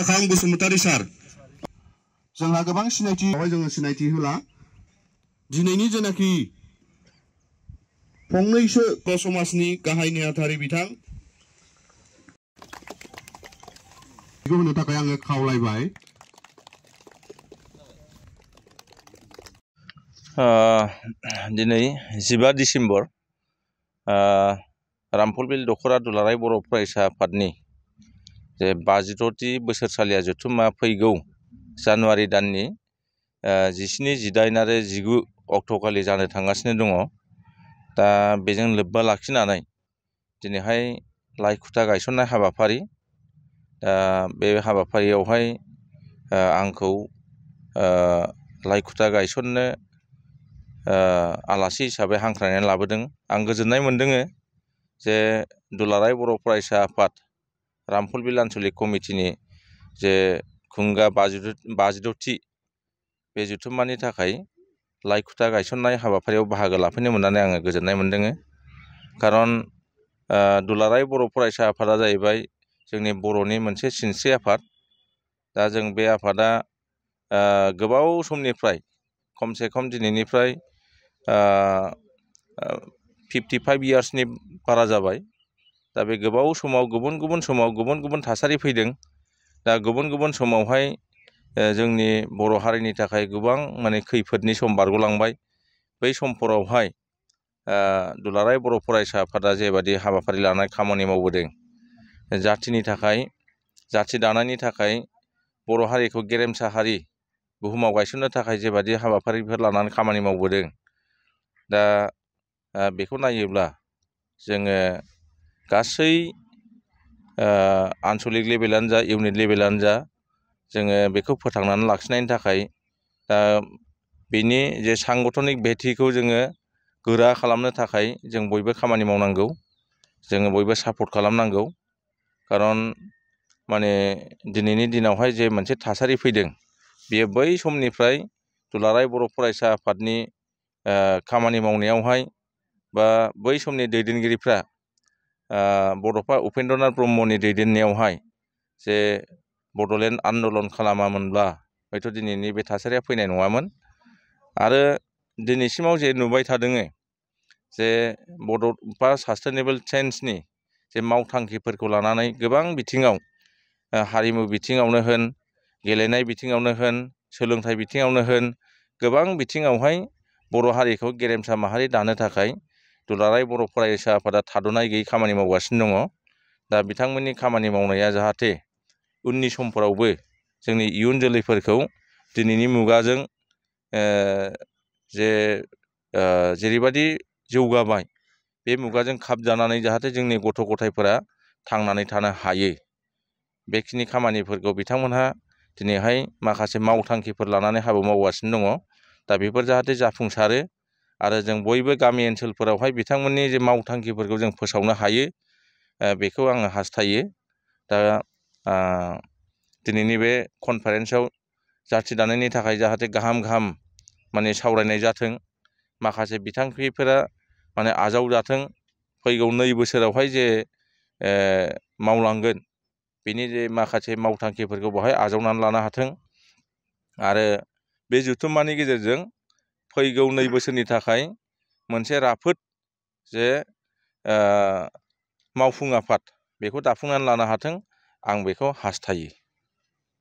Kakang Basumatari Sar. जोंहा गोबां सिनायथियावहाय जोङो सिनायथि होला दिनैनि जेनाखि फंनैसो समाजनि गाहाय नेहाथारि बिथां बेखौ होनो थाखाय आङो खावलायबाय। दिनै 15 डिसेम्बर रामफलबिल दख'रा दुलाराय बर' फरायसा आफादनि जे 56थि बोसोरसालिया जथुम्मा फैगौ जानुवारि दाननि 17, 18 आरो 19 अक्ट'खालि जानो थांगासिनो दङ। दा बेजों लोब्बा लाखिनानै दिनैहाय लाइखुथा गायसननाय हाबाफारि, बे हाबाफारियावहाय आंखौ लाइखुथा गायसननो आलासि हिसाबै हांख्रायनानै लाबोदों। आं गोजोननाय मोनदों जे दुलाराय बर' फरायसा आफाद रामफलबिल आन्चलिक कमिटिनि जे खुंगा 56थि बे जथुम्मानि थाखाय लाइखुथा गायसननाय हाबाफारियाव बाहागो लाफैनो मोननानै आङो गोजोननाय मोनदों। खारन दुलाराय बर' फरायसा आफादा जाहैबाय जोंनि बर'नि मोनसे सिनस्रि आफाद। दा जों बे आफादा गोबाव समनिफ्राय खमसे खम दिनैनिफ्राय 55 इयार्सनि बारा जाबाय। दा बे गोबाव समाव गुबुन गुबुन समाव गुबुन गुबुन थासारि फैदों। दा गुबुन गुबुन समावहाय जोंनि बर' हारिनि थाखाय गोबां माने खैफोदनि सम बारग'लांबाय। बै समफोरावहाय दुलाराय बर' फरायसा आफादा जेबादि हाबाफारि लानाय खामानि मावबोदों, जाथिनि थाखाय, जाथि दानायनि थाखाय, बर' हारिखौ गेरेमसा हारि बुहुमाव गायसननो थाखाय जेबादि हाबाफारिफोर लानानै खामानि मावबोदों, दा बेखौ नायोब्ला जोङो गासै आन्चलिक लेभेलानो जा इउनिट लेभेलानो जा जोङो बेखौ फोथांनानै लाखिनायनि थाखाय दा बिनि जे सांगठनिक भेटिखौ जोङो गोरा खालामनो थाखाय जों बयबो खामानि मावनांगौ, जोङो बयबो सापर्ट खालामनांगौ। खारन माने दिनैनि दिनावहाय जे मोनसे थासारि फैदों, बेयो बै समनिफ्राय दुलाराय बर' फरायसा आफादनि खामानि मावनायावहाय बा बै समनि दैदेनगिरिफ्रा बड'फा उपेन्द्रनाथ ब्रह्मनि दैदेननायावहाय जे बड'लेण्ड आन्दलन खालामामोनब्ला हयथ' दिनैनि बे थासारिया फैनाय नङामोन। आरो दिनैसिमाव जे नुबाय थादों जे बड'फा सास्टेनेबल चेन्जनि जे मावथांखिफोरखौ लानानै गोबां बिथिङाव, हारिमु बिथिङावनो होन, गेलेनाय बिथिङावनो होन, सोलोंथाइ बिथिङावनो होन, गोबां बिथिङावहाय बर' हारिखौ गेरेमसा माहारि दानो थाखाय दुलाराय बर' फरायसा आफादा थाद'नाय गैयै खामानि मावगासिनो दङ। दा बिथांमोननि खामानि मावनाया जाहाथे उननि समफोरावबो जोंनि इयुन जोलैफोरखौ दिनैनि मुगाजों जेरैबायदि जौगाबाय बे मुगाजों खाब जानानै जाहाथे जोंनि गथ' गथायफोरा थांनानै थानो हायो, बेखिनि खामानिफोरखौ बिथांमोनहा दिनैहाय माखासे मावथांखिफोर लानानै हाबा मावगासिनो दङ। दा बेफोर जाहाथे जाफुंसारो आरो जों बयबो गामि ओनसोलफोरावहाय बिथांमोननि जे मावथांखिफोरखौ जों फोसावनो हायो, बेखौ आङो हास्थायो। दा दिनैनि बे कनफारेन्सआव जाथि दानायनि थाखाय जाहाथे गाहाम माने सावरायनाय जाथों, माखासे बिथांखिफोरा माने आजावजाथों, फैगौ 2 बोसोरावहाय जे मावलांगोन बेनि जे माखासे मावथांखिफोरखौ बेवहाय आजावनानै लानो हाथों। आरो बे जथुम्मानि गेजेरजों फैगौ 2 बोसोरनि थाखाय मोनसे राफोद जे मावफुं आफाद बेखौ दाफुंनानै लानो हाथों, आं बेखौ हास्थायो।